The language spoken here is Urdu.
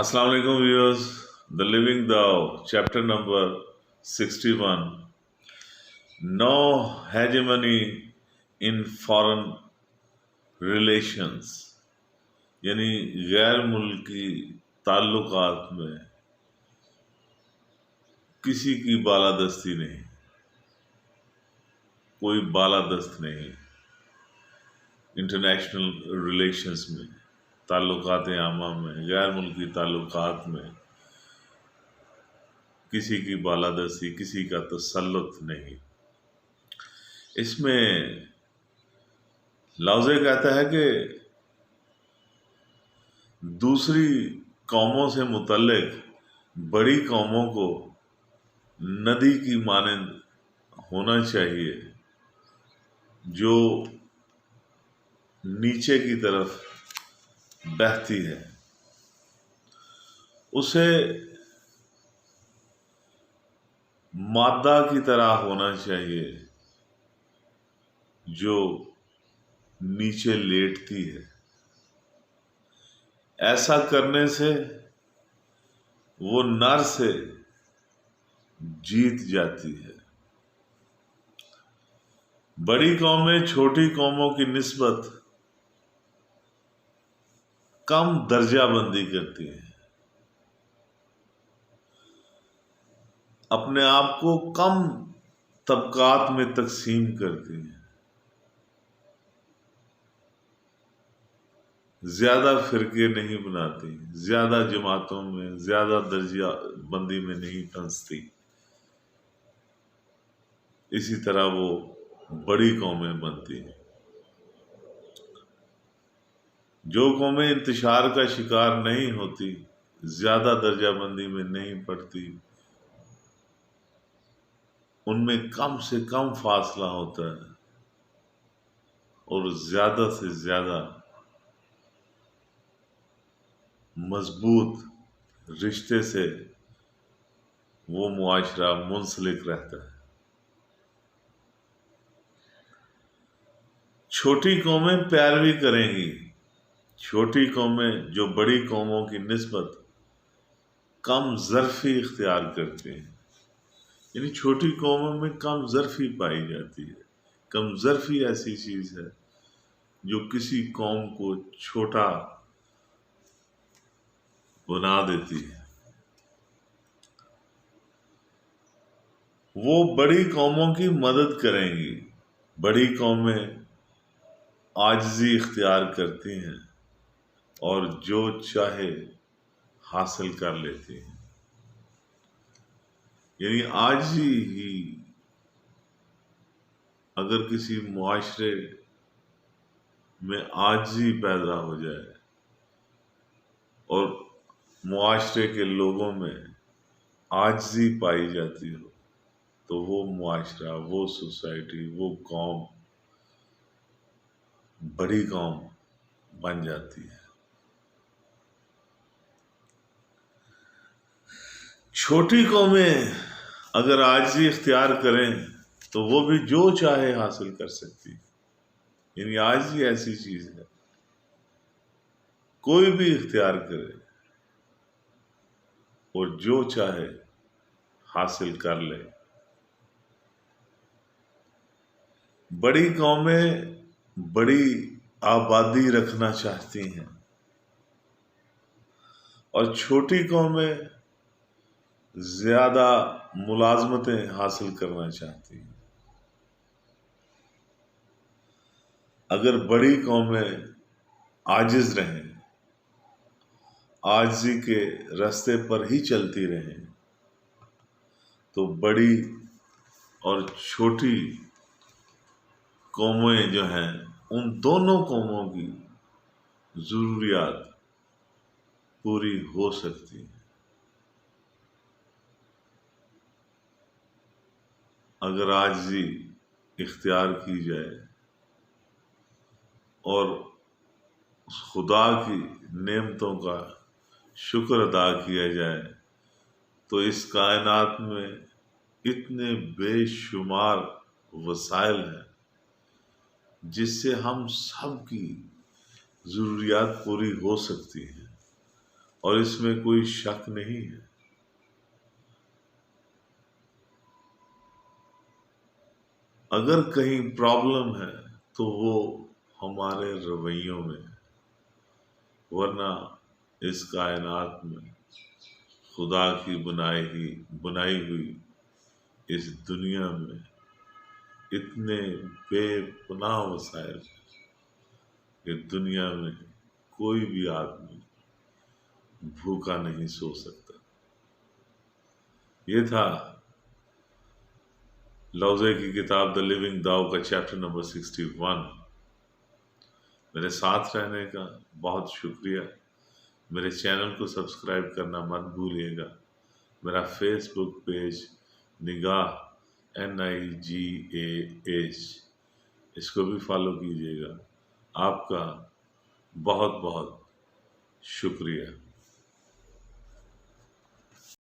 Assalamu alaikum viewers. The Living Thou, chapter number 61. No hegemony in foreign relations. یعنی غیر ملکی تعلقات میں کسی کی بالادستی نہیں، کوئی بالادست نہیں۔ انٹرنیشنل ریلیشنز میں، تعلقات عامہ میں، غیر ملکی تعلقات میں کسی کی بالادستی، کسی کا تسلط نہیں۔ اس میں لاؤزے کہتا ہے کہ دوسری قوموں سے متعلق بڑی قوموں کو ندی کی مانند ہونا چاہیے جو نیچے کی طرف بہتی ہے، اسے مادہ کی طرح ہونا چاہیے جو نیچے لیٹتی ہے۔ ایسا کرنے سے وہ نر سے جیت جاتی ہے۔ بڑی قومیں چھوٹی قوموں کی نسبت کم درجہ بندی کرتی ہیں، اپنے آپ کو کم طبقات میں تقسیم کرتی ہیں، زیادہ فرقے نہیں بناتی، زیادہ جماعتوں میں، زیادہ درجہ بندی میں نہیں پھنستی۔ اسی طرح وہ بڑی قومیں بنتی ہیں۔ جو قومیں انتشار کا شکار نہیں ہوتی، زیادہ درجہ بندی میں نہیں پڑتی، ان میں کم سے کم فاصلہ ہوتا ہے اور زیادہ سے زیادہ مضبوط رشتے سے وہ معاشرہ منسلک رہتا ہے۔ چھوٹی قومیں پیروی کریں گی، چھوٹی قومیں جو بڑی قوموں کی نسبت کم ظرفی اختیار کرتے ہیں، یعنی چھوٹی قوموں میں کم ظرفی پائی جاتی ہے۔ کم ظرفی ایسی چیز ہے جو کسی قوم کو چھوٹا بنا دیتی ہے۔ وہ بڑی قوموں کی مدد کریں گی۔ بڑی قومیں عاجزی اختیار کرتی ہیں اور جو چاہے حاصل کر لیتی ہیں۔ یعنی عاجزی ہی، اگر کسی معاشرے میں عاجزی پیدا ہو جائے اور معاشرے کے لوگوں میں عاجزی پائی جاتی ہو تو وہ معاشرہ، وہ سوسائٹی، وہ قوم بڑی قوم بن جاتی ہے۔ چھوٹی قومیں اگر عاجزی اختیار کریں تو وہ بھی جو چاہے حاصل کر سکتی، یعنی عاجزی ایسی چیز ہے کوئی بھی اختیار کرے اور جو چاہے حاصل کر لے۔ بڑی قومیں بڑی آبادی رکھنا چاہتی ہیں اور چھوٹی قومیں زیادہ ملازمتیں حاصل کرنا چاہتی ہیں۔ اگر بڑی قومیں عاجز رہیں، عاجزی کے راستے پر ہی چلتی رہیں، تو بڑی اور چھوٹی قومیں جو ہیں ان دونوں قوموں کی ضروریات پوری ہو سکتی ہیں۔ اگر عاجزی اختیار کی جائے اور خدا کی نعمتوں کا شکر ادا کیا جائے تو اس کائنات میں اتنے بے شمار وسائل ہیں جس سے ہم سب کی ضروریات پوری ہو سکتی ہیں اور اس میں کوئی شک نہیں ہے۔ اگر کہیں پرابلم ہے تو وہ ہمارے رویوں میں ہے، ورنہ اس کائنات میں خدا کی بنائی ہوئی اس دنیا میں اتنے بے پناہ وسائل ہیں کہ دنیا میں کوئی بھی آدمی بھوکا نہیں سو سکتا۔ یہ تھا لوزے کی کتاب دا لیونگ داؤ کا چیپٹر نمبر 61۔ میرے ساتھ رہنے کا بہت شکریہ۔ میرے چینل کو سبسکرائب کرنا مت بھولیے گا۔ میرا فیس بک پیج نگاہ NIGAH، اس کو بھی فالو کیجیے گا۔ آپ کا بہت بہت شکریہ۔